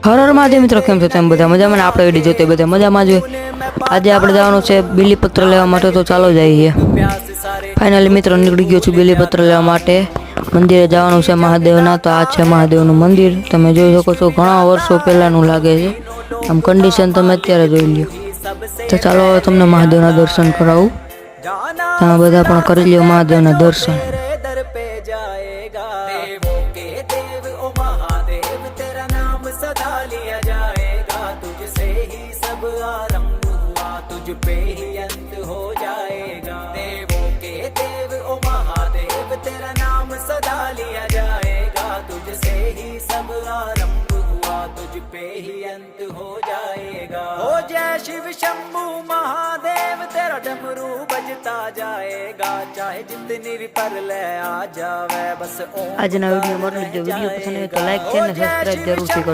હર હર મહાદેવ મિત્રો, કેમ છો તમે બધા મજામાં? આપણે વિડીયો જોતે બધા મજામાં જ હોય. આજે આપણે જવાનું છે બીલીપત્ર લેવા માટે, તો ચાલો જઈએ. ફાઇનલી મિત્રો નીકળી ગયો છું બીલીપત્ર લેવા માટે. મંદિરે જવાનું છે મહાદેવના. તો આ છે મહાદેવનું મંદિર, તમે જોઈ શકો છો. ઘણા વર્ષો પહેલાનું લાગે છે, આમ કન્ડિશન તમે અત્યારે જોઈ લ્યો. તો ચાલો હવે તમને મહાદેવના દર્શન કરાવું. તમે બધા પણ કરી લ્યો મહાદેવના દર્શન. तुझ पे ही अंत हो जाएगा। देवों के देव ओ महादेव, तेरा नाम सदा लिया जाएगा। तुझसे ही सब आरंभ हुआ, तुझ पे ही अंत हो जाएगा। हो जय शिव शंभू महादेव, तेरा डमरू बजता जाएगा। चाहे जितनी भी परलय आ जावे, बस ओम। આજના વિડીયો માં વિડીયો પસંદ આવે તો લાઈક અને સબસ્ક્રાઇબ જરૂરથી કરજો.